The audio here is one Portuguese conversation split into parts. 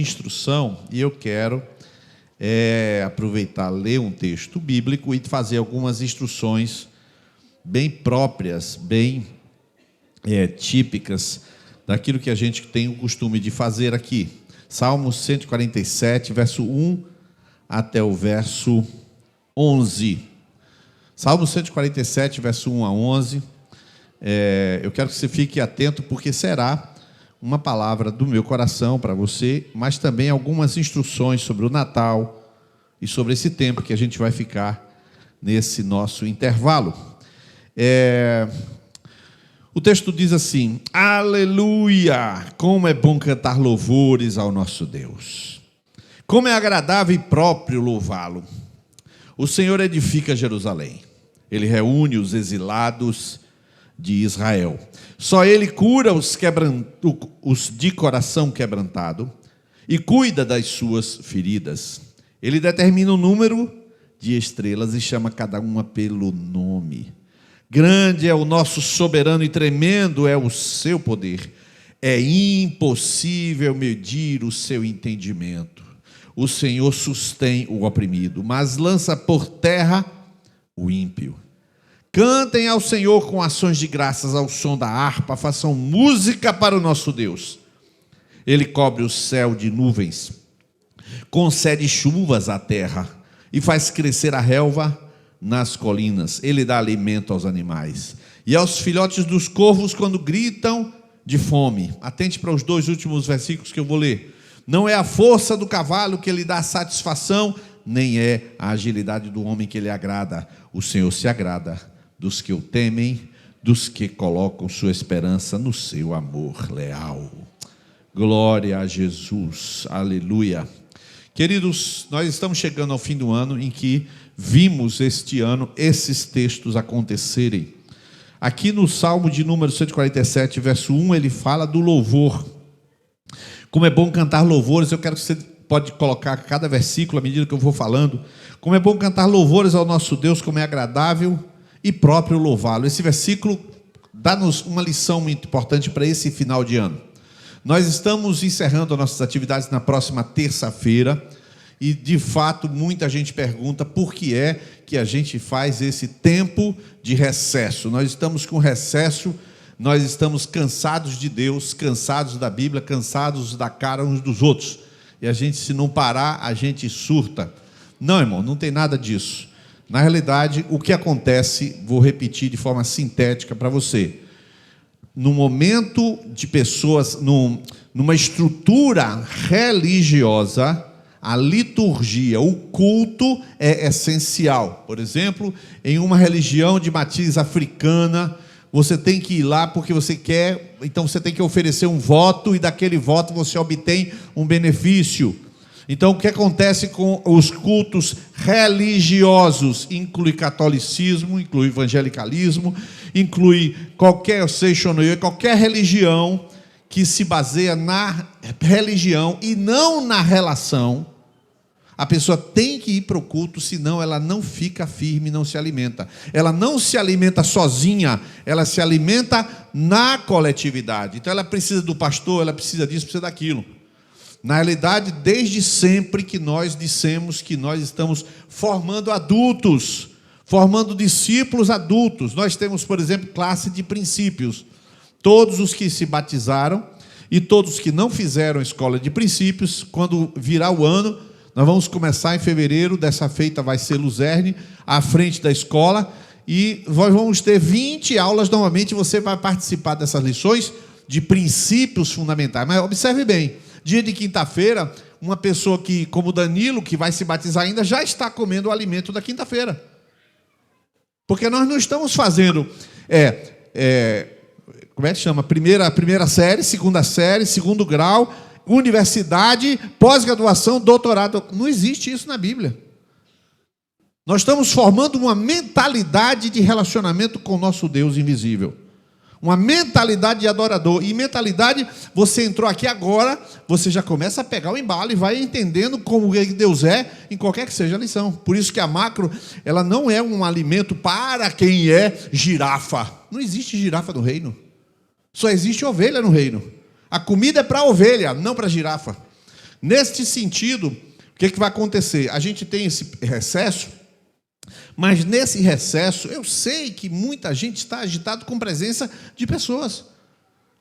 instrução, e eu quero aproveitar, ler um texto bíblico e fazer algumas instruções bem próprias, bem típicas daquilo que a gente tem o costume de fazer aqui. Salmos 147, verso 1 até o verso 11. Salmo 147, verso 1 a 11. Eu quero que você fique atento, porque será uma palavra do meu coração para você, mas também algumas instruções sobre o Natal e sobre esse tempo que a gente vai ficar nesse nosso intervalo. O texto diz assim: aleluia! Como é bom cantar louvores ao nosso Deus. Como é agradável e próprio louvá-lo. O Senhor edifica Jerusalém. Ele reúne os exilados de Israel. Só Ele cura os de coração quebrantado e cuida das suas feridas. Ele determina o número de estrelas e chama cada uma pelo nome. Grande é o nosso soberano e tremendo é o seu poder. É impossível medir o seu entendimento. O Senhor sustém o oprimido, mas lança por terra o ímpio. Cantem ao Senhor com ações de graças ao som da harpa, façam música para o nosso Deus. Ele cobre o céu de nuvens, concede chuvas à terra e faz crescer a relva nas colinas. Ele dá alimento aos animais e aos filhotes dos corvos quando gritam de fome. Atente para os 2 últimos versículos que eu vou ler. Não é a força do cavalo que lhe dá satisfação, nem é a agilidade do homem que lhe agrada. O Senhor se agrada dos que o temem, dos que colocam sua esperança no seu amor leal. Glória a Jesus, aleluia. Queridos, nós estamos chegando ao fim do ano em que vimos este ano esses textos acontecerem. Aqui no Salmo de número 147, verso 1, ele fala do louvor. Como é bom cantar louvores. Eu quero que você pode colocar cada versículo à medida que eu vou falando. Como é bom cantar louvores ao nosso Deus, como é agradável e próprio louvá-lo. Esse versículo dá-nos uma lição muito importante para esse final de ano. Nós estamos encerrando as nossas atividades na próxima terça-feira e, de fato, muita gente pergunta por que é que a gente faz esse tempo de recesso. Nós estamos com recesso, nós estamos cansados de Deus, cansados da Bíblia, cansados da cara uns dos outros. E a gente, se não parar, a gente surta. Não, irmão, não tem nada disso. Na realidade, o que acontece, vou repetir de forma sintética para você. No momento de pessoas, numa estrutura religiosa, a liturgia, o culto é essencial. Por exemplo, em uma religião de matriz africana, você tem que ir lá porque você quer, então você tem que oferecer um voto e daquele voto você obtém um benefício. Então, o que acontece com os cultos religiosos? Inclui catolicismo, inclui evangelicalismo, inclui qualquer religião que se baseia na religião e não na relação. A pessoa tem que ir para o culto, senão ela não fica firme, não se alimenta. Ela não se alimenta sozinha, ela se alimenta na coletividade. Então, ela precisa do pastor, ela precisa disso, precisa daquilo. Na realidade, desde sempre que nós dissemos que nós estamos formando adultos, formando discípulos adultos. Nós temos, por exemplo, classe de princípios. Todos os que se batizaram e todos que não fizeram escola de princípios, quando virar o ano, nós vamos começar em fevereiro, dessa feita vai ser Luzerne, à frente da escola, e nós vamos ter 20 aulas, normalmente você vai participar dessas lições de princípios fundamentais. Mas observe bem, dia de quinta-feira, uma pessoa que, como Danilo, que vai se batizar ainda, já está comendo o alimento da quinta-feira. Porque nós não estamos fazendo, como é que chama? Primeira série, segunda série, segundo grau, universidade, pós-graduação, doutorado. Não existe isso na Bíblia. Nós estamos formando uma mentalidade de relacionamento com o nosso Deus invisível. Uma mentalidade de adorador. E mentalidade, você entrou aqui agora, você já começa a pegar o embalo e vai entendendo como Deus é, em qualquer que seja a lição. Por isso que a macro, ela não é um alimento para quem é girafa. Não existe girafa no reino. Só existe ovelha no reino. A comida é para a ovelha, não para a girafa. Neste sentido, o que vai acontecer? A gente tem esse recesso, mas nesse recesso, eu sei que muita gente está agitado com presença de pessoas.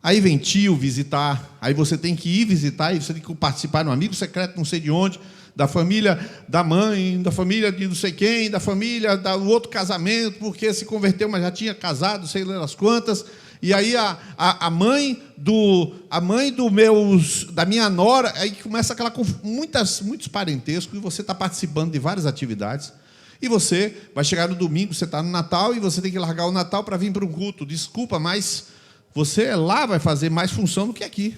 Aí vem tio visitar, aí você tem que ir visitar, e você tem que participar de um amigo secreto, não sei de onde, da família da mãe, da família de não sei quem, da família do outro casamento, porque se converteu, mas já tinha casado, sei lá as quantas. E aí a mãe da minha nora, aí começa aquela muitos parentescos, e você está participando de várias atividades. E você vai chegar no domingo, você está no Natal, e você tem que largar o Natal para vir para um culto. Desculpa, mas você lá vai fazer mais função do que aqui.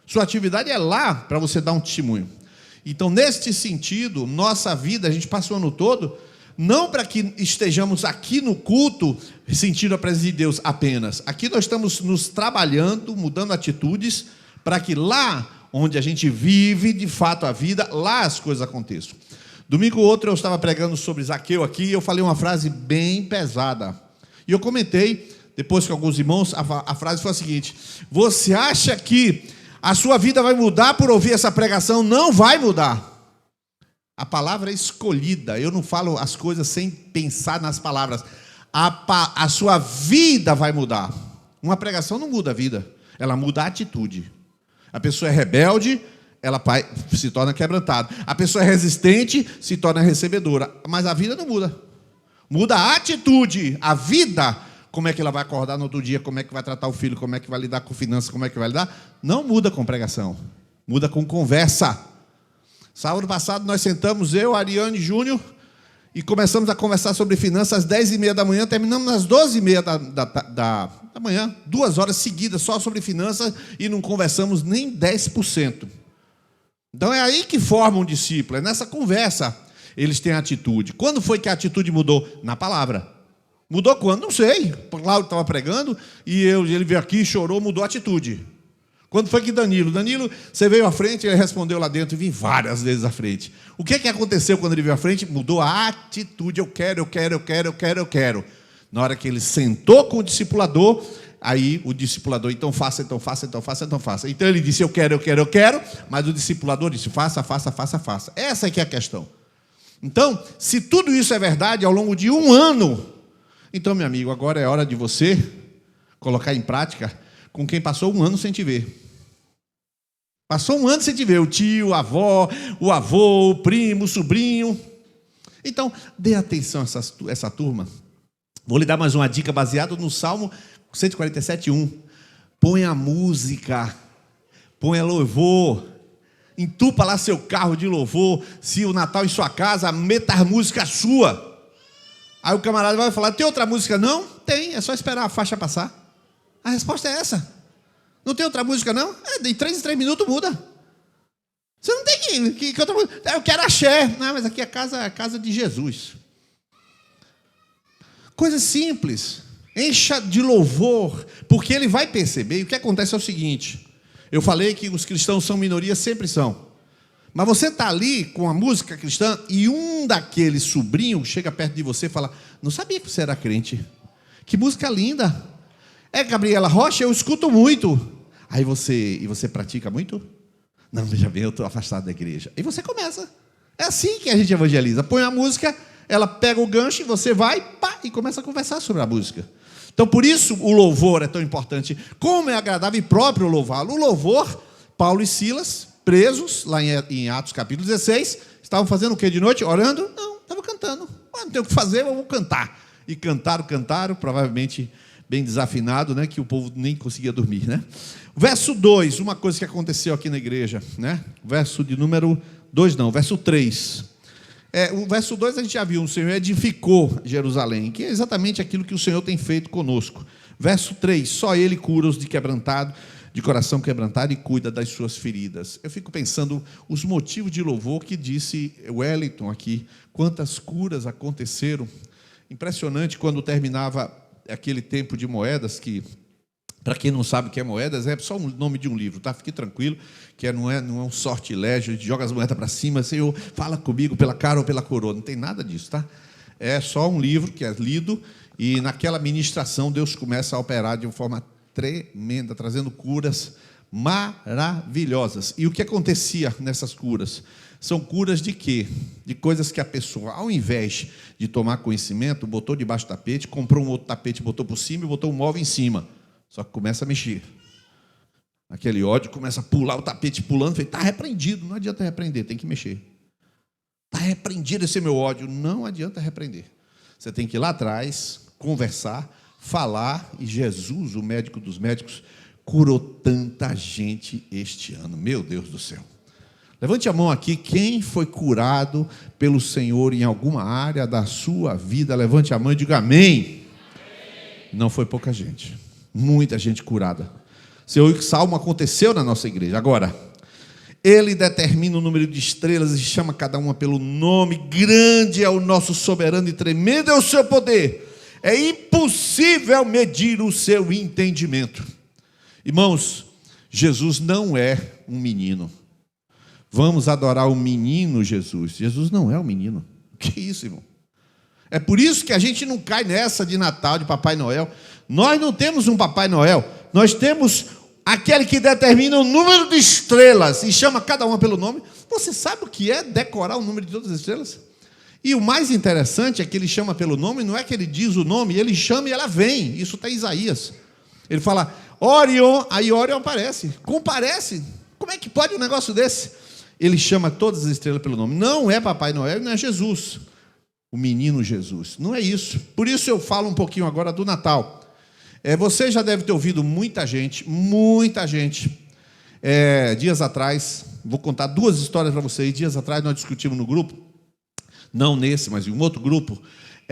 Sua atividade é lá para você dar um testemunho. Então, neste sentido, nossa vida, a gente passa o ano todo, não para que estejamos aqui no culto sentindo a presença de Deus apenas. Aqui nós estamos nos trabalhando, mudando atitudes, para que lá onde a gente vive, de fato, a vida, lá as coisas aconteçam. Domingo outro eu estava pregando sobre Zaqueu aqui, e eu falei uma frase bem pesada. E eu comentei, depois com alguns irmãos, a frase foi a seguinte: você acha que a sua vida vai mudar por ouvir essa pregação? Não vai mudar. A palavra é escolhida. Eu não falo as coisas sem pensar nas palavras. A sua vida vai mudar. Uma pregação não muda a vida, ela muda a atitude. A pessoa é rebelde, ela se torna quebrantada. A pessoa é resistente, se torna recebedora. Mas a vida não muda. Muda a atitude, a vida. Como é que ela vai acordar no outro dia, como é que vai tratar o filho, como é que vai lidar com finanças, como é que vai lidar. Não muda com pregação, muda com conversa. Sábado passado nós sentamos, eu, Ariane e Júnior, e começamos a conversar sobre finanças às 10h30 da manhã, terminamos às 12h30 da manhã, 2 horas seguidas só sobre finanças, e não conversamos nem 10%. Então é aí que forma um discípulo, é nessa conversa. Eles têm atitude. Quando foi que a atitude mudou? Na palavra. Mudou quando? Não sei. Cláudio estava pregando, e ele veio aqui, chorou, mudou a atitude. Quando foi que Danilo, você veio à frente, ele respondeu lá dentro, e vim várias vezes à frente. O que aconteceu quando ele veio à frente? Mudou a atitude, eu quero. Na hora que ele sentou com o discipulador, aí o discipulador, então faça. Então ele disse, eu quero, mas o discipulador disse, faça. Essa é que é a questão. Então, se tudo isso é verdade ao longo de um ano, então, meu amigo, agora é hora de você colocar em prática com quem passou um ano sem te ver. Passou um ano sem te ver, o tio, a avó, o avô, o primo, o sobrinho. Então, dê atenção a essa turma. Vou lhe dar mais uma dica baseada no Salmo 147:1. Ponha música, ponha louvor, entupa lá seu carro de louvor. Se o Natal em sua casa, meta a música sua. Aí o camarada vai falar, tem outra música? Não? Tem, é só esperar a faixa passar. A resposta é essa. Não tem outra música, não? De 3 em 3 minutos muda. Você não tem que outra música. Eu quero axé. Não, mas aqui é a casa de Jesus. Coisa simples. Encha de louvor, porque ele vai perceber. E o que acontece é o seguinte. Eu falei que os cristãos são minoria, sempre são. Mas você está ali com a música cristã e um daqueles sobrinhos chega perto de você e fala, não sabia que você era crente. Que música linda. É Gabriela Rocha, eu escuto muito. Aí você pratica muito? Não, veja bem, eu estou afastado da igreja. E você começa. É assim que a gente evangeliza. Põe a música, ela pega o gancho e você vai e começa a conversar sobre a música. Então, por isso o louvor é tão importante. Como é agradável e próprio louvá-lo. O louvor, Paulo e Silas, presos, lá em Atos capítulo 16, estavam fazendo o que de noite? Orando? Não, estavam cantando. Não tem o que fazer, eu vou cantar. E cantaram, provavelmente bem desafinado, né, que o povo nem conseguia dormir, né? Verso 2, uma coisa que aconteceu aqui na igreja, né? Verso de número 2 não, verso 3. O verso 2 a gente já viu, o Senhor edificou Jerusalém, que é exatamente aquilo que o Senhor tem feito conosco. Verso 3, só Ele cura os de coração quebrantado e cuida das suas feridas. Eu fico pensando os motivos de louvor que disse Wellington aqui, quantas curas aconteceram. Impressionante quando terminava aquele tempo de moedas, que, para quem não sabe o que é moedas, é só o nome de um livro, tá? Fique tranquilo, que não é um sortilégio, a gente joga as moedas para cima, Senhor, fala comigo pela cara ou pela coroa, não tem nada disso, tá? É só um livro que é lido, e naquela ministração Deus começa a operar de uma forma tremenda, trazendo curas maravilhosas. E o que acontecia nessas curas? São curas de quê? De coisas que a pessoa, ao invés de tomar conhecimento, botou debaixo do tapete, comprou um outro tapete, botou por cima e botou um móvel em cima. Só que começa a mexer. Aquele ódio começa a pular, o tapete pulando, está repreendido. Não adianta repreender, tem que mexer. Está repreendido esse meu ódio. Não adianta repreender. Você tem que ir lá atrás, conversar, falar, e Jesus, o médico dos médicos, curou tanta gente este ano. Meu Deus do céu. Levante a mão aqui, quem foi curado pelo Senhor em alguma área da sua vida? Levante a mão e diga amém. Não foi pouca gente, muita gente curada. Você ouviu que salmo aconteceu na nossa igreja. Agora, ele determina o número de estrelas e chama cada uma pelo nome. Grande é o nosso soberano e tremendo é o seu poder. É impossível medir o seu entendimento. Irmãos, Jesus não é um menino. Vamos adorar o menino Jesus. Jesus não é um menino. Que isso, irmão? É por isso que a gente não cai nessa de Natal, de Papai Noel. Nós não temos um Papai Noel. Nós temos aquele que determina o número de estrelas e chama cada uma pelo nome. Você sabe o que é decorar o número de todas as estrelas? E o mais interessante é que ele chama pelo nome, não é que ele diz o nome, ele chama e ela vem. Isso está em Isaías. Ele fala, Orion, aí Orion aparece, comparece. Como é que pode um negócio desse? Ele chama todas as estrelas pelo nome. Não é Papai Noel, não é Jesus, o menino Jesus. Não é isso. Por isso eu falo um pouquinho agora do Natal. Você já deve ter ouvido muita gente, dias atrás, vou contar duas histórias para vocês. Dias atrás nós discutimos no grupo, não nesse, mas em um outro grupo,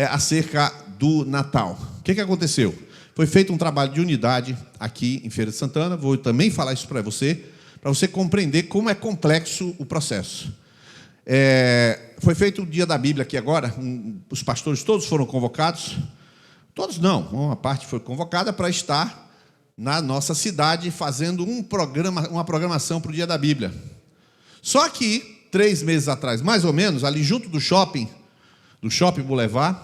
acerca do Natal. O que aconteceu? Foi feito um trabalho de unidade aqui em Feira de Santana. Vou também falar isso para você compreender como é complexo o processo. Foi feito o dia da Bíblia aqui agora, os pastores todos foram convocados, todos não, uma parte foi convocada para estar na nossa cidade fazendo uma programação para o dia da Bíblia. Só que, 3 meses atrás, mais ou menos, ali junto do Shopping Boulevard,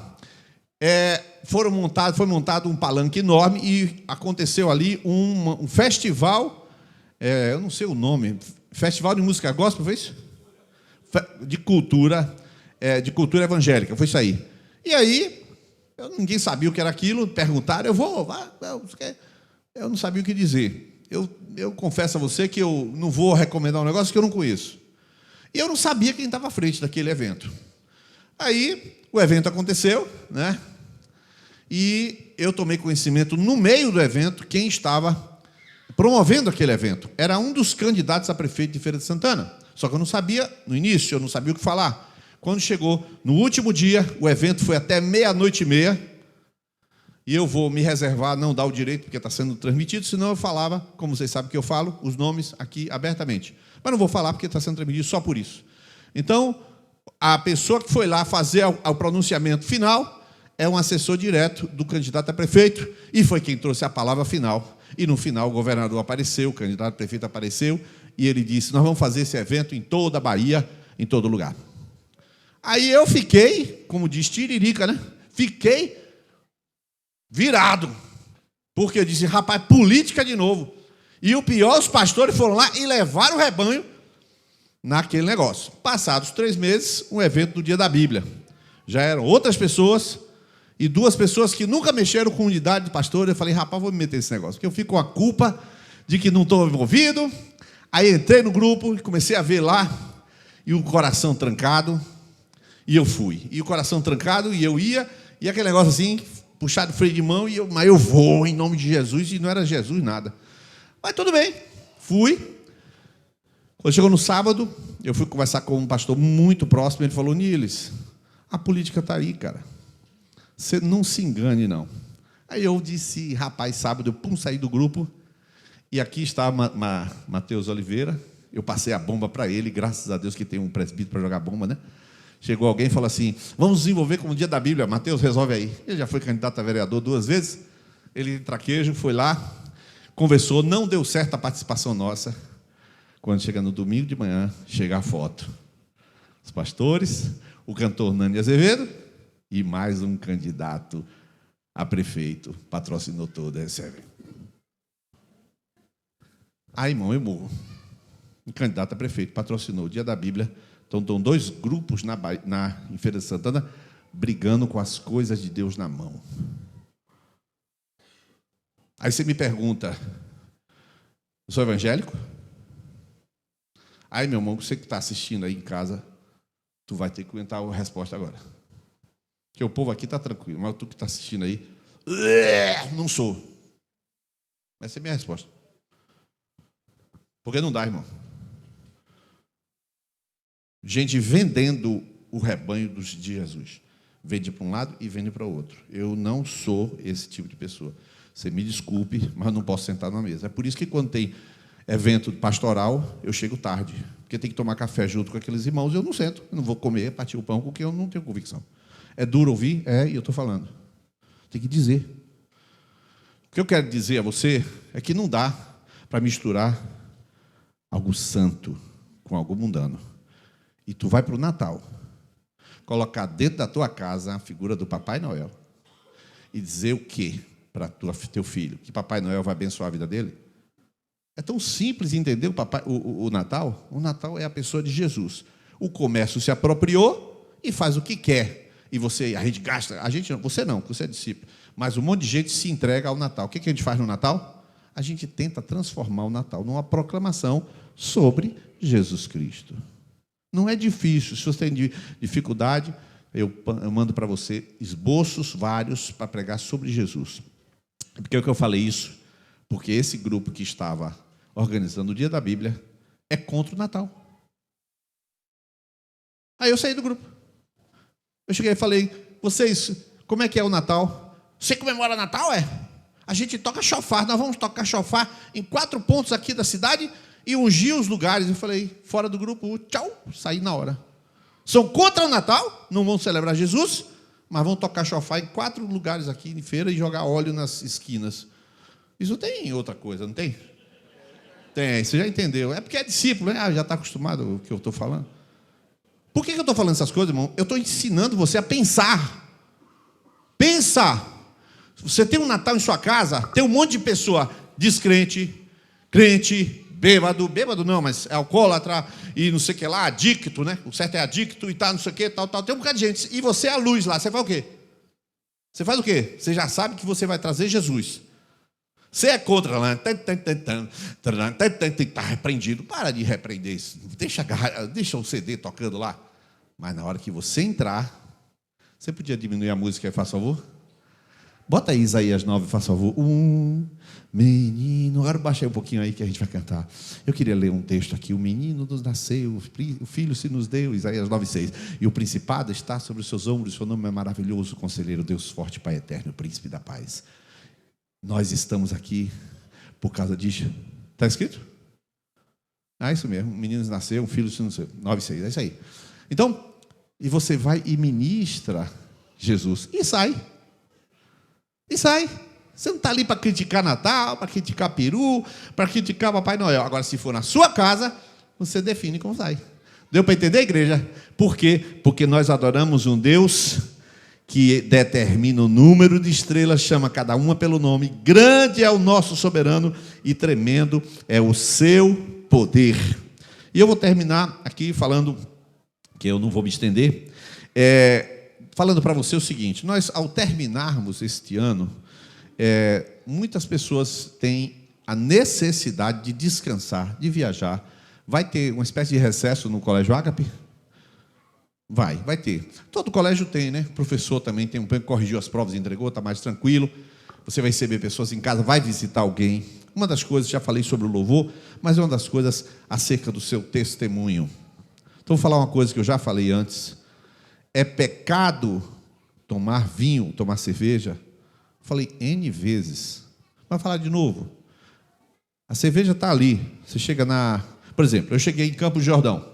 foi montado um palanque enorme e aconteceu ali um festival. Eu não sei o nome, Festival de Música Gospel, foi isso? De cultura evangélica, foi isso aí. E aí, ninguém sabia o que era aquilo, perguntaram, eu não sabia o que dizer. Eu confesso a você que eu não vou recomendar um negócio que eu não conheço. E eu não sabia quem estava à frente daquele evento. Aí, o evento aconteceu, né? E eu tomei conhecimento, no meio do evento, quem estava promovendo aquele evento. Era um dos candidatos a prefeito de Feira de Santana. Só que eu não sabia, no início, eu não sabia o que falar. Quando chegou no último dia, o evento foi até 00:30, e eu vou me reservar, não dar o direito, porque está sendo transmitido, senão eu falava, como vocês sabem que eu falo, os nomes aqui abertamente. Mas não vou falar porque está sendo transmitido só por isso. Então, a pessoa que foi lá fazer o pronunciamento final é um assessor direto do candidato a prefeito, e foi quem trouxe a palavra final. E no final o governador apareceu, o candidato a prefeito apareceu, e ele disse, nós vamos fazer esse evento em toda a Bahia, em todo lugar. Aí eu fiquei, como diz Tiririca, né? Fiquei virado, porque eu disse, rapaz, política de novo. E o pior, os pastores foram lá e levaram o rebanho naquele negócio. Passados 3 meses, um evento do Dia da Bíblia. Já eram outras pessoas, e 2 pessoas que nunca mexeram com unidade de pastor. Eu falei, rapaz, vou me meter nesse negócio, porque eu fico com a culpa de que não estou envolvido. Aí entrei no grupo e comecei a ver lá, e o coração trancado, e eu fui. E o coração trancado, e eu ia, e aquele negócio assim, puxado freio de mão, mas eu vou em nome de Jesus, e não era Jesus nada. Mas tudo bem, fui. Quando chegou no sábado, eu fui conversar com um pastor muito próximo, ele falou, Niles, a política está aí, cara. Você não se engane, não. Aí eu disse, rapaz, sábado, eu saí do grupo, e aqui está Matheus Oliveira, eu passei a bomba para ele, graças a Deus que tem um presbítero para jogar bomba, né? Chegou alguém e falou assim, vamos desenvolver como o Dia da Bíblia, Matheus, resolve aí. Ele já foi candidato a vereador 2 vezes, ele traquejo, foi lá, conversou, não deu certo a participação nossa. Quando chega no domingo de manhã, chega a foto. Os pastores, o cantor Nani Azevedo, e mais um candidato a prefeito, patrocinou todo, recebe. Ah, irmão, eu morro. Um candidato a prefeito patrocinou o Dia da Bíblia. Então, estão dois grupos em Feira de Santana brigando com as coisas de Deus na mão. Aí você me pergunta, eu sou evangélico? Aí, meu irmão, você que está assistindo aí em casa, tu vai ter que aguentar a resposta agora. Porque o povo aqui está tranquilo, mas tu que está assistindo aí, não sou. Essa é a minha resposta. Porque não dá, irmão. Gente vendendo o rebanho de Jesus. Vende para um lado e vende para o outro. Eu não sou esse tipo de pessoa. Você me desculpe, mas não posso sentar numa mesa. É por isso que quando tem evento pastoral, eu chego tarde. Porque tem que tomar café junto com aqueles irmãos, eu não sento. Eu não vou comer, partir o pão, porque eu não tenho convicção. É duro ouvir? É, e eu estou falando. Tem que dizer. O que eu quero dizer a você é que não dá para misturar algo santo com algo mundano. E tu vai para o Natal, colocar dentro da tua casa a figura do Papai Noel e dizer o quê para teu filho? Que Papai Noel vai abençoar a vida dele? É tão simples entender o Natal. O Natal é a pessoa de Jesus. O comércio se apropriou e faz o que quer. E a gente gasta, você não, você é discípulo. Mas um monte de gente se entrega ao Natal. O que a gente faz no Natal? A gente tenta transformar o Natal numa proclamação sobre Jesus Cristo. Não é difícil. Se você tem dificuldade, eu mando para você esboços vários para pregar sobre Jesus. Por que eu falei isso? Porque esse grupo que estava organizando o Dia da Bíblia é contra o Natal. Aí eu saí do grupo. Eu cheguei e falei, vocês, como é que é o Natal? Você comemora Natal, é? A gente toca chofar, nós vamos tocar chofar em 4 pontos aqui da cidade e ungir os lugares. Eu falei, fora do grupo, tchau, saí na hora. São contra o Natal, não vão celebrar Jesus, mas vão tocar chofar em 4 lugares aqui em feira e jogar óleo nas esquinas. Isso tem outra coisa, não tem? Tem, você já entendeu. É porque é discípulo, né? Já está acostumado com o que eu estou falando. Por que eu estou falando essas coisas, irmão? Eu estou ensinando você a pensar. Pensa. Você tem um Natal em sua casa, tem um monte de pessoa descrente, crente, bêbado não, mas é alcoólatra e não sei o que lá, adicto, né? O certo é adicto e tal, não sei o que, tal. Tem um bocado de gente. E você é a luz lá, você faz o quê? Você faz o quê? Você já sabe que você vai trazer Jesus. Você é contra lá, está repreendido. Para de repreender isso. Deixa o CD tocando lá. Mas na hora que você entrar, você podia diminuir a música aí, faz favor? Bota aí Isaías 9, faz favor. Menino. Agora baixa aí um pouquinho aí que a gente vai cantar. Eu queria ler um texto aqui. O menino nos nasceu, o filho se nos deu, Isaías 9, 6. E o principado está sobre os seus ombros, seu nome é maravilhoso, conselheiro, Deus forte, Pai eterno, príncipe da paz. Nós estamos aqui por causa disso. Está escrito? Ah, isso mesmo. Um menino nasceu, um filho se nos deu. 9, 6, é isso aí. Então, e você vai e ministra Jesus. E sai. E sai. Você não está ali para criticar Natal, para criticar peru, para criticar Papai Noel. Agora, se for na sua casa, você define como sai. Deu para entender, igreja? Por quê? Porque nós adoramos um Deus que determina o número de estrelas, chama cada uma pelo nome. Grande é o nosso soberano e tremendo é o seu poder. E eu vou terminar aqui falando, que eu não vou me estender, falando para você o seguinte: nós, ao terminarmos este ano, muitas pessoas têm a necessidade de descansar, de viajar. Vai ter uma espécie de recesso no Colégio Ágape? Vai ter. Todo colégio tem, né? O professor também tem corrigiu as provas, entregou, está mais tranquilo. Você vai receber pessoas em casa, vai visitar alguém. Uma das coisas, já falei sobre o louvor, mas é uma das coisas acerca do seu testemunho. Então, vou falar uma coisa que eu já falei antes. É pecado tomar vinho, tomar cerveja? Falei N vezes. Vai falar de novo. A cerveja está ali. Você chega Por exemplo, eu cheguei em Campos do Jordão.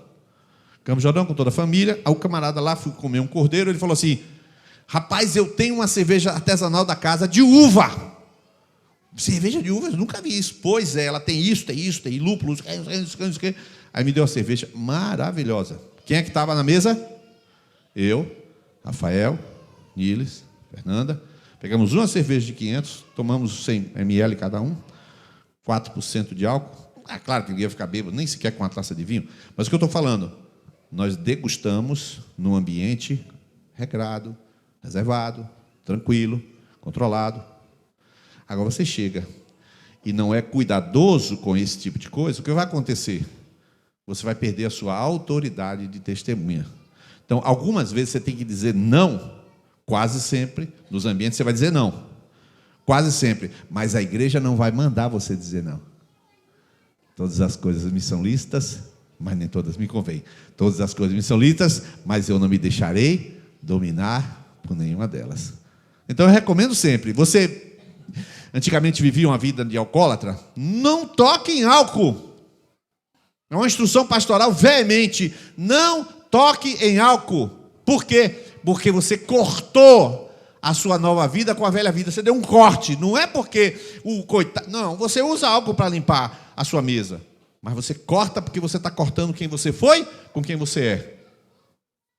Campos do Jordão com toda a família. Aí o camarada lá, fui comer um cordeiro. Ele falou assim: rapaz, eu tenho uma cerveja artesanal da casa de uva. Cerveja de uva? Eu nunca vi isso. Pois é, ela tem isso, tem lúpulo. Aí me deu uma cerveja maravilhosa. Quem é que estava na mesa? Eu, Rafael, Niles, Fernanda. Pegamos uma cerveja de 500, tomamos 100 ml cada um, 4% de álcool. Claro que ninguém ia ficar bêbado, nem sequer com uma taça de vinho. Mas o que eu estou falando? Nós degustamos num ambiente regrado, reservado, tranquilo, controlado. Agora você chega e não é cuidadoso com esse tipo de coisa, o que vai acontecer? Você vai perder a sua autoridade de testemunha. Então, algumas vezes você tem que dizer não, quase sempre, nos ambientes você vai dizer não, quase sempre, mas a igreja não vai mandar você dizer não. Todas as coisas me são lícitas, mas nem todas me convêm. Todas as coisas me são lícitas, mas eu não me deixarei dominar por nenhuma delas. Então eu recomendo sempre, você antigamente vivia uma vida de alcoólatra, não toque em álcool. É uma instrução pastoral veemente, não toque em álcool. Por quê? Porque você cortou a sua nova vida com a velha vida, você deu um corte. Não é porque o coitado, não, você usa álcool para limpar a sua mesa, mas você corta porque você está cortando quem você foi com quem você é.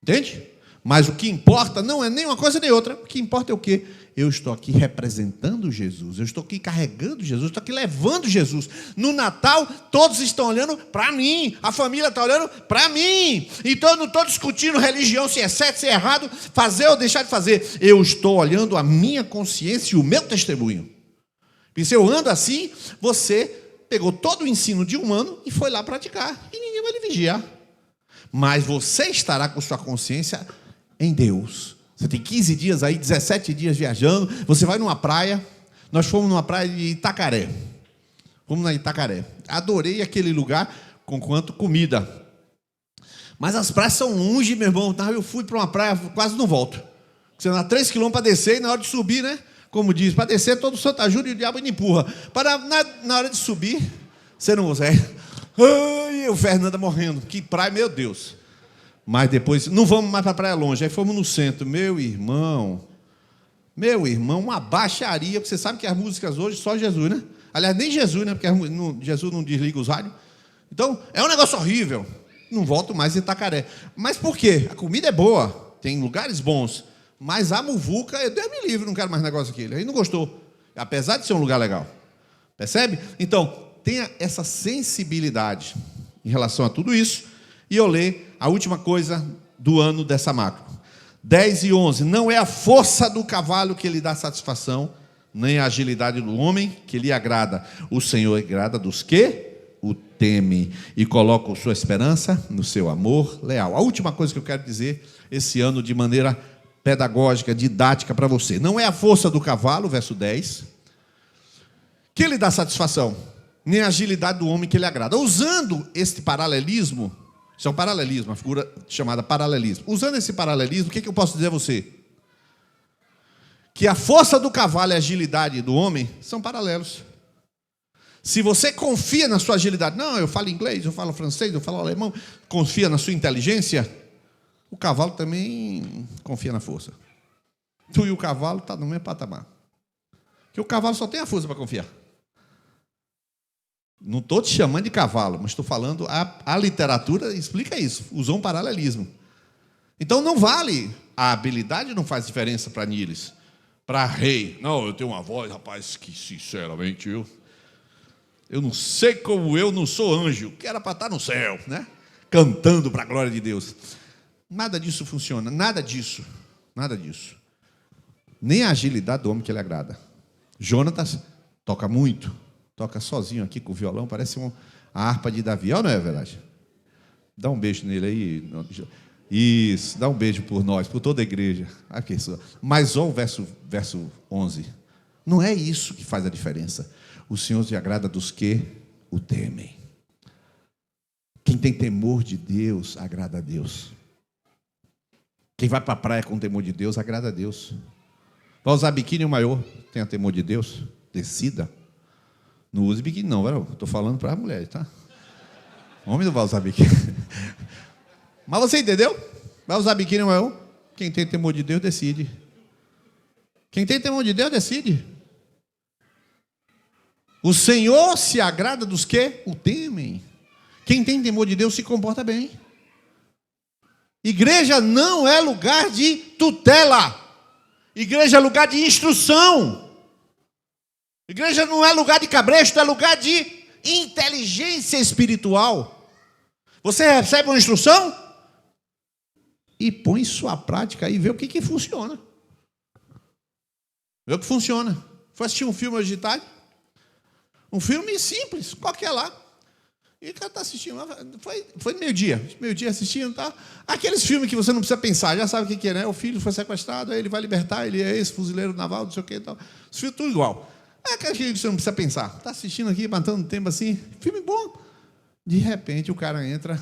Entende? Mas o que importa não é nem uma coisa nem outra. O que importa é o quê? Eu estou aqui representando Jesus, eu estou aqui carregando Jesus, eu estou aqui levando Jesus. No Natal, todos estão olhando para mim, a família está olhando para mim. Então eu não estou discutindo religião, se é certo, se é errado, fazer ou deixar de fazer. Eu estou olhando a minha consciência e o meu testemunho. E se eu ando assim, você pegou todo o ensino de um ano e foi lá praticar. E ninguém vai lhe vigiar. Mas você estará com sua consciência em Deus. Você tem 15 dias aí, 17 dias viajando, você vai numa praia, nós fomos numa praia de Itacaré. Fomos na Itacaré. Adorei aquele lugar com quanto comida. Mas as praias são longe, meu irmão. Eu fui para uma praia, quase não volto. Você anda 3 quilômetros para descer e na hora de subir, né? Como diz, para descer todo santo ajuda e o diabo ainda empurra. Na hora de subir, você não consegue. Ai, o Fernanda morrendo. Que praia, meu Deus. Mas depois, não vamos mais para a praia longe. Aí fomos no centro. Meu irmão, uma baixaria. Porque você sabe que as músicas hoje, só Jesus, né? Aliás, nem Jesus, né? Porque Jesus não desliga os rádios. Então, é um negócio horrível. Não volto mais em Itacaré. Mas por quê? A comida é boa, tem lugares bons. Mas a muvuca, Deus me livre, não quero mais negócio aquele. Aí não gostou. Apesar de ser um lugar legal. Percebe? Então, tenha essa sensibilidade em relação a tudo isso. E eu leio a última coisa do ano dessa macro. 10 e 11. Não é a força do cavalo que lhe dá satisfação, nem a agilidade do homem que lhe agrada. O Senhor agrada dos que o temem e colocam sua esperança no seu amor leal. A última coisa que eu quero dizer esse ano de maneira pedagógica, didática para você. Não é a força do cavalo, verso 10, que lhe dá satisfação, nem a agilidade do homem que lhe agrada. Usando este paralelismo, isso é um paralelismo, uma figura chamada paralelismo. Usando esse paralelismo, o que eu posso dizer a você? Que a força do cavalo e a agilidade do homem são paralelos. Se você confia na sua agilidade, não, eu falo inglês, eu falo francês, eu falo alemão, confia na sua inteligência, o cavalo também confia na força. Tu e o cavalo estão no mesmo patamar. Porque o cavalo só tem a força para confiar. Não estou te chamando de cavalo, mas estou falando, a literatura explica isso, usou um paralelismo. Então não vale, a habilidade não faz diferença para Niles, para rei. Não, eu tenho uma voz, rapaz, que sinceramente eu não sei como eu não sou anjo, que era para estar no céu, né? Cantando para a glória de Deus. Nada disso funciona, nada disso. Nem a agilidade do homem que lhe agrada. Jonatas toca muito. Toca sozinho aqui com o violão, parece a harpa de Davi. Não é verdade? Dá um beijo nele aí. Isso, dá um beijo por nós, por toda a igreja. Aqui, mas olha o verso 11. Não é isso que faz a diferença. O Senhor se agrada dos que o temem. Quem tem temor de Deus, agrada a Deus. Quem vai para a praia com temor de Deus, agrada a Deus. Vai usar biquíni ou maiô, tenha temor de Deus, decida. Não use biquíni não, estou falando para a mulher, tá? Homem não vai usar biquíni. Mas você entendeu? Vai usar biquíni ou maiô? Quem tem temor de Deus, decide. Quem tem temor de Deus, decide. O Senhor se agrada dos que o temem. Quem tem temor de Deus se comporta bem. Igreja não é lugar de tutela. Igreja é lugar de instrução. Igreja não é lugar de cabresto, é lugar de inteligência espiritual. Você recebe uma instrução e põe em sua prática e vê o que funciona. Vê o que funciona. Foi assistir um filme hoje de tarde? Um filme simples, qualquer lá. E o cara está assistindo lá, foi meio-dia assistindo, tá? Aqueles filmes que você não precisa pensar, já sabe o que é, né? O filho foi sequestrado, aí ele vai libertar, ele é esse fuzileiro naval, não sei o que e tal. Os filmes tudo igual. É aquele que você não precisa pensar. Está assistindo aqui, matando tempo assim, filme bom. De repente o cara entra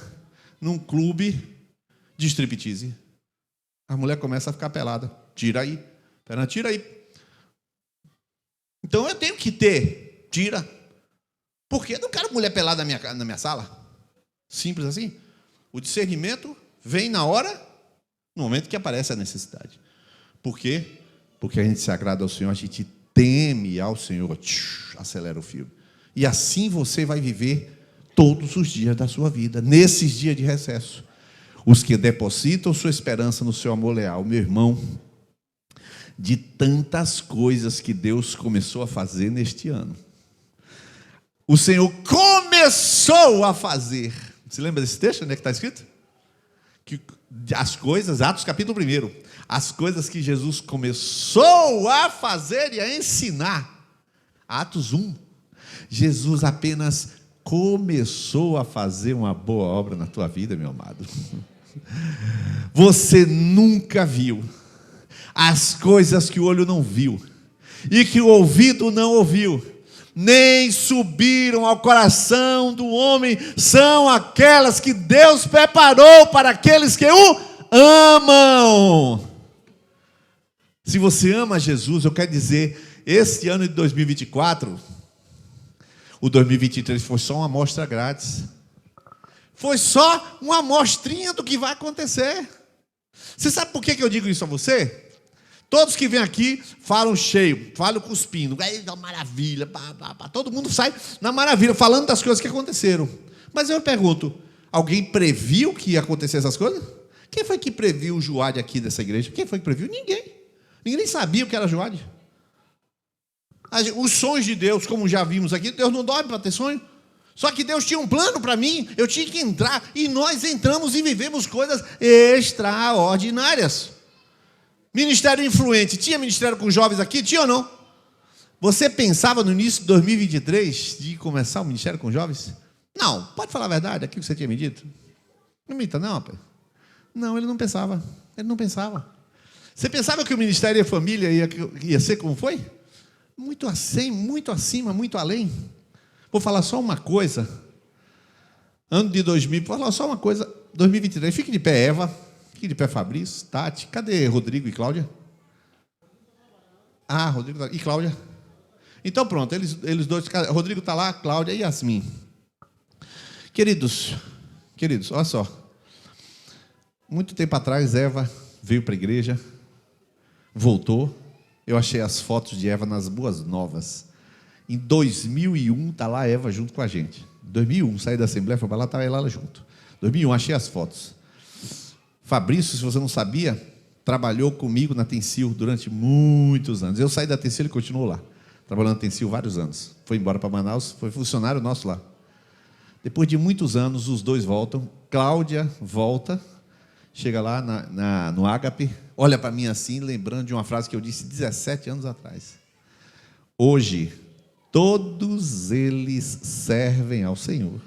num clube de striptease. A mulher começa a ficar pelada. Tira aí. Fernando, tira aí. Então eu tenho que ter. Tira. Por que eu não quero mulher pelada na minha sala? Simples assim. O discernimento vem na hora, no momento que aparece a necessidade. Por quê? Porque a gente se agrada ao Senhor, a gente teme ao Senhor. Acelera o filme. E assim você vai viver todos os dias da sua vida, nesses dias de recesso. Os que depositam sua esperança no seu amor leal, meu irmão, de tantas coisas que Deus começou a fazer neste ano. O Senhor começou a fazer. Você lembra desse texto? Onde é que está escrito? Que as coisas, Atos capítulo 1, as coisas que Jesus começou a fazer e a ensinar. Atos 1. Jesus apenas começou a fazer uma boa obra na tua vida, meu amado. Você nunca viu as coisas que o olho não viu e que o ouvido não ouviu, nem subiram ao coração do homem, são aquelas que Deus preparou para aqueles que o amam. Se você ama Jesus, eu quero dizer, este ano de 2024, o 2023 foi só uma amostra grátis. Foi só uma amostrinha do que vai acontecer. Você sabe por que eu digo isso a você? Todos que vêm aqui falam cheio, falam cuspindo, aí dá maravilha, todo mundo sai na maravilha, falando das coisas que aconteceram. Mas eu pergunto, alguém previu que ia acontecer essas coisas? Quem foi que previu o Joade aqui dessa igreja? Quem foi que previu? Ninguém. Ninguém nem sabia o que era Joade. Os sonhos de Deus, como já vimos aqui, Deus não dorme para ter sonho. Só que Deus tinha um plano para mim, eu tinha que entrar, e nós entramos e vivemos coisas extraordinárias. Ministério influente, tinha ministério com jovens aqui? Tinha ou não? Você pensava no início de 2023 de começar o ministério com jovens? Não, pode falar a verdade, aquilo que você tinha me dito. Não minta não, rapaz. Não, ele não pensava. Você pensava que o ministério e a família ia ser como foi? Muito assim, muito acima, muito além. Vou falar só uma coisa. Ano de 2000, vou falar só uma coisa. 2023, fique de pé, Eva. Fique de pé, Fabrício, Tati. Cadê Rodrigo e Cláudia? Ah, Rodrigo e Cláudia. Então pronto, eles dois. Rodrigo está lá, Cláudia e Yasmin. Queridos, olha só. Muito tempo atrás, Eva veio para a igreja, voltou. Eu achei as fotos de Eva nas Boas Novas. Em 2001, está lá a Eva junto com a gente. Em 2001, saí da Assembleia, foi para lá, estava ela junto. 2001, achei as fotos. Fabrício, se você não sabia, trabalhou comigo na Tensil durante muitos anos. Eu saí da Tensil e ele continuou lá. Trabalhando na Tensil vários anos. Foi embora para Manaus, foi funcionário nosso lá. Depois de muitos anos, os dois voltam. Cláudia volta, chega lá no Ágape, olha para mim assim, lembrando de uma frase que eu disse 17 anos atrás. Hoje, todos eles servem ao Senhor.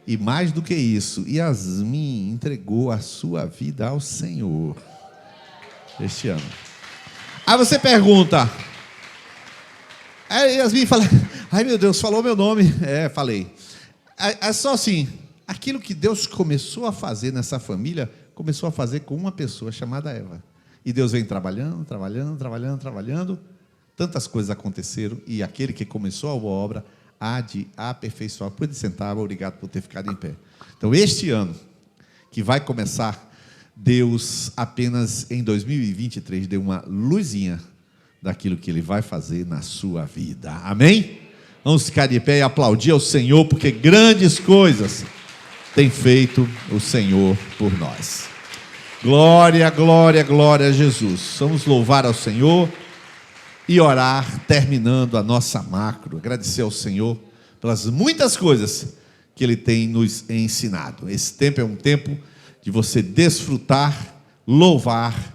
E mais do que isso, Yasmin entregou a sua vida ao Senhor este ano. Aí você pergunta, aí Yasmin fala, ai meu Deus, falou meu nome. Falei. É só assim, aquilo que Deus começou a fazer nessa família, começou a fazer com uma pessoa chamada Eva. E Deus vem trabalhando. Tantas coisas aconteceram, e aquele que começou a boa obra há de aperfeiçoar. Pode sentar, obrigado por ter ficado em pé. Então, este ano, que vai começar, Deus apenas em 2023 deu uma luzinha daquilo que Ele vai fazer na sua vida. Amém? Vamos ficar de pé e aplaudir ao Senhor, porque grandes coisas tem feito o Senhor por nós. Glória, glória, glória a Jesus. Vamos louvar ao Senhor e orar, terminando a nossa macro. Agradecer ao Senhor pelas muitas coisas que Ele tem nos ensinado. Esse tempo é um tempo de você desfrutar, louvar,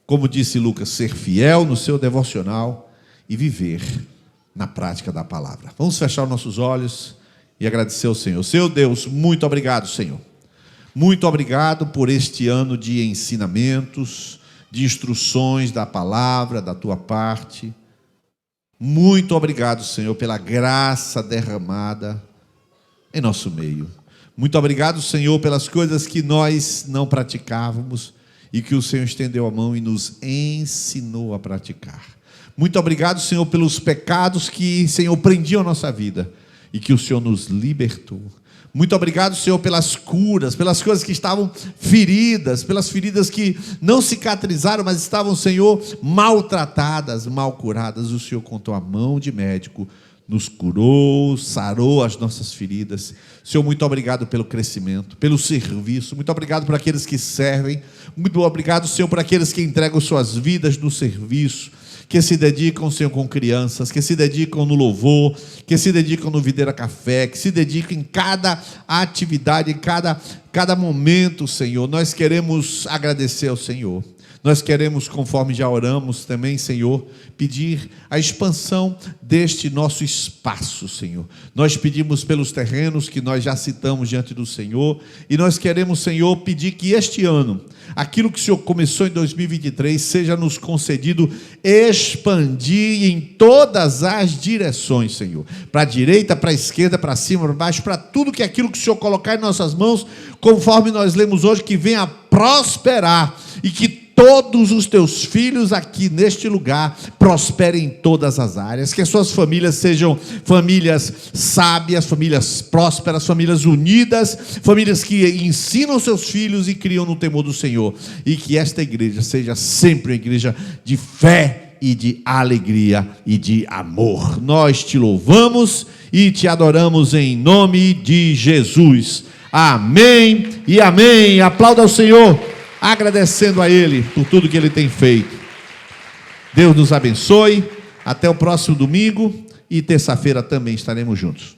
como disse Lucas, ser fiel no seu devocional e viver na prática da palavra. Vamos fechar os nossos olhos e agradecer ao Senhor. Senhor Deus, muito obrigado, Senhor. Muito obrigado por este ano de ensinamentos, de instruções da palavra, da tua parte. Muito obrigado, Senhor, pela graça derramada em nosso meio. Muito obrigado, Senhor, pelas coisas que nós não praticávamos e que o Senhor estendeu a mão e nos ensinou a praticar. Muito obrigado, Senhor, pelos pecados que, Senhor, prendiam a nossa vida e que o Senhor nos libertou. Muito obrigado, Senhor, pelas curas, pelas coisas que estavam feridas, pelas feridas que não cicatrizaram, mas estavam, Senhor, maltratadas, mal curadas. O Senhor contou a mão de médico, nos curou, sarou as nossas feridas. Senhor, muito obrigado pelo crescimento, pelo serviço. Muito obrigado por aqueles que servem. Muito obrigado, Senhor, por aqueles que entregam suas vidas no serviço, que se dedicam, Senhor, com crianças, que se dedicam no louvor, que se dedicam no Videira Café, que se dedicam em cada atividade, em cada momento, Senhor. Nós queremos agradecer ao Senhor. Nós queremos, conforme já oramos também, Senhor, pedir a expansão deste nosso espaço, Senhor. Nós pedimos pelos terrenos que nós já citamos diante do Senhor, e nós queremos, Senhor, pedir que este ano, aquilo que o Senhor começou em 2023, seja nos concedido expandir em todas as direções, Senhor. Para a direita, para a esquerda, para cima, para baixo, para tudo que aquilo que o Senhor colocar em nossas mãos, conforme nós lemos hoje, que venha a prosperar e que todos os teus filhos aqui neste lugar prosperem em todas as áreas, que as suas famílias sejam famílias sábias, famílias prósperas, famílias unidas, famílias que ensinam seus filhos e criam no temor do Senhor, e que esta igreja seja sempre uma igreja de fé e de alegria e de amor. Nós te louvamos e te adoramos em nome de Jesus. Amém e amém. Aplauda ao Senhor, agradecendo a Ele por tudo que Ele tem feito. Deus nos abençoe. Até o próximo domingo, e terça-feira também estaremos juntos.